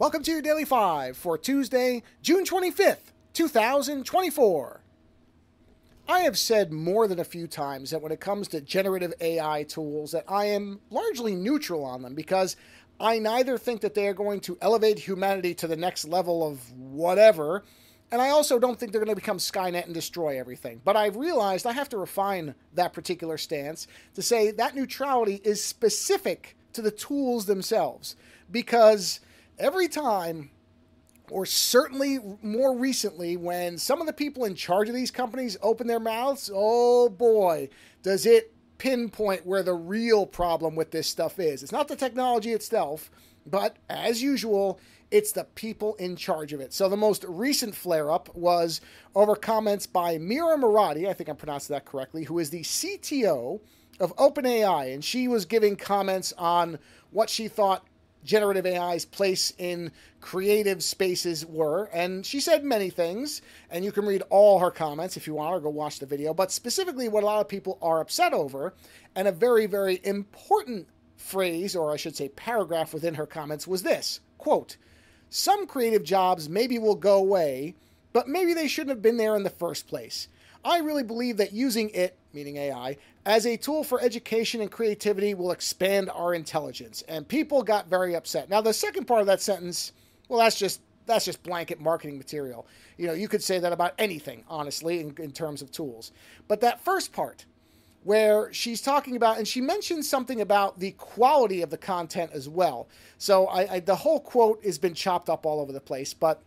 Welcome to your Daily 5 for Tuesday, June 25th, 2024. I have said more than a few times that when it comes to generative AI tools that I am largely neutral on them because I neither think that they are going to elevate humanity to the next level of whatever, and I also don't think they're going to become Skynet and destroy everything. But I've realized I have to refine that particular stance to say that neutrality is specific to the tools themselves, because every time, or certainly more recently, when some of the people in charge of these companies open their mouths, oh boy, does it pinpoint where the real problem with this stuff is. It's not the technology itself, but as usual, it's the people in charge of it. So the most recent flare-up was over comments by Mira Murati, I think I'm pronouncing that correctly, who is the CTO of OpenAI, and she was giving comments on what she thought generative AI's place in creative spaces were, and she said many things, and you can read all her comments if you want, or go watch the video, but specifically what a lot of people are upset over, and a very, very important phrase, or I should say paragraph within her comments was this, quote, "Some creative jobs maybe will go away, but maybe they shouldn't have been there in the first place. I really believe that using it," meaning AI, "as a tool for education and creativity will expand our intelligence." And people got very upset. Now, the second part of that sentence, well, that's just blanket marketing material. You know, you could say that about anything, honestly, in terms of tools. But that first part, where she's talking about, and she mentions something about the quality of the content as well. So the whole quote has been chopped up all over the place, but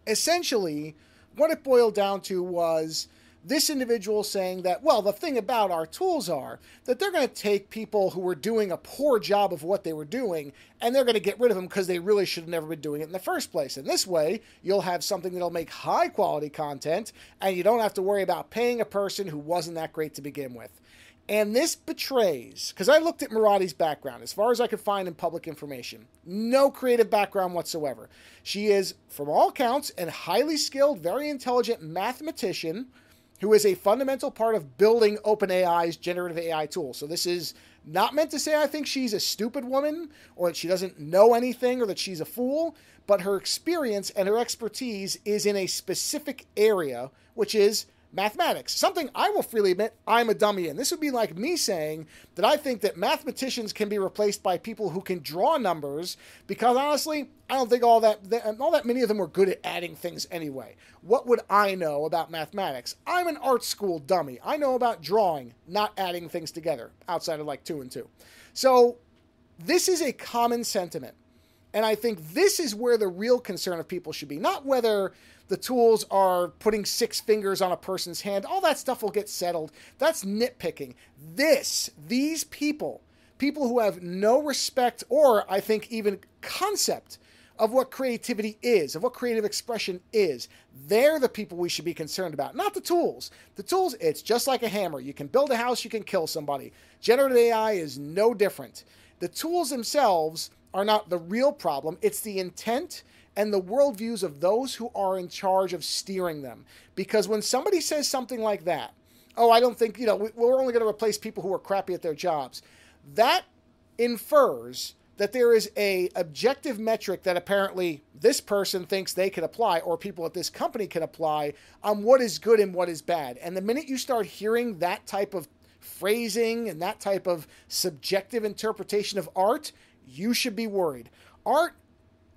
essentially what it boiled down to was this individual saying that, well, the thing about our tools are that they're going to take people who were doing a poor job of what they were doing, and they're going to get rid of them because they really should have never been doing it in the first place. And this way, you'll have something that'll make high quality content, and you don't have to worry about paying a person who wasn't that great to begin with. And this betrays, because I looked at Murati's background, as far as I could find in public information, no creative background whatsoever. She is, from all accounts, a highly skilled, very intelligent mathematician who is a fundamental part of building OpenAI's generative AI tool. So this is not meant to say I think she's a stupid woman, or that she doesn't know anything, or that she's a fool, but her experience and her expertise is in a specific area, which is mathematics. Something I will freely admit I'm a dummy in. This would be like me saying that I think that mathematicians can be replaced by people who can draw numbers, because honestly, I don't think all that many of them were good at adding things anyway. What would I know about mathematics? I'm an art school dummy. I know about drawing, not adding things together, outside of like 2 and 2. So this is a common sentiment. And I think this is where the real concern of people should be. Not whether the tools are putting 6 fingers on a person's hand. All that stuff will get settled. That's nitpicking. These people who have no respect, or I think even concept of what creativity is, of what creative expression is, they're the people we should be concerned about, not the tools. The tools, it's just like a hammer. You can build a house, you can kill somebody. Generative AI is no different. The tools themselves are not the real problem. It's the intent and the worldviews of those who are in charge of steering them. Because when somebody says something like that, oh, I don't think, we're only going to replace people who are crappy at their jobs, that infers that there is a objective metric that apparently this person thinks they can apply, or people at this company can apply, on what is good and what is bad. And the minute you start hearing that type of phrasing and that type of subjective interpretation of art, you should be worried. Art,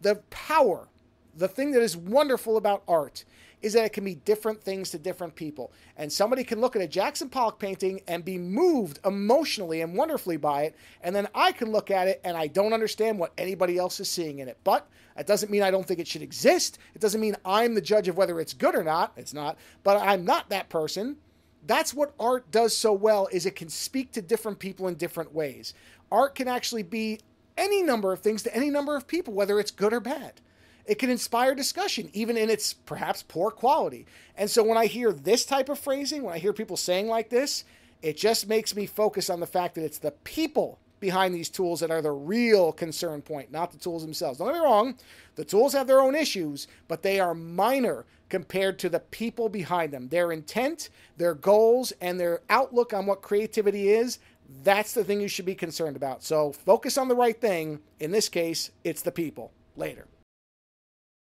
the power, the thing that is wonderful about art is that it can be different things to different people. And somebody can look at a Jackson Pollock painting and be moved emotionally and wonderfully by it, and then I can look at it and I don't understand what anybody else is seeing in it. But that doesn't mean I don't think it should exist. It doesn't mean I'm the judge of whether it's good or not. It's not. But I'm not that person. That's what art does so well, is it can speak to different people in different ways. Art can actually be any number of things to any number of people, whether it's good or bad. It can inspire discussion, even in its perhaps poor quality. And so when I hear this type of phrasing, when I hear people saying like this, it just makes me focus on the fact that it's the people behind these tools that are the real concern point, not the tools themselves. Don't get me wrong, the tools have their own issues, but they are minor compared to the people behind them. Their intent, their goals, and their outlook on what creativity is, that's the thing you should be concerned about. So focus on the right thing. In this case, it's the people. Later.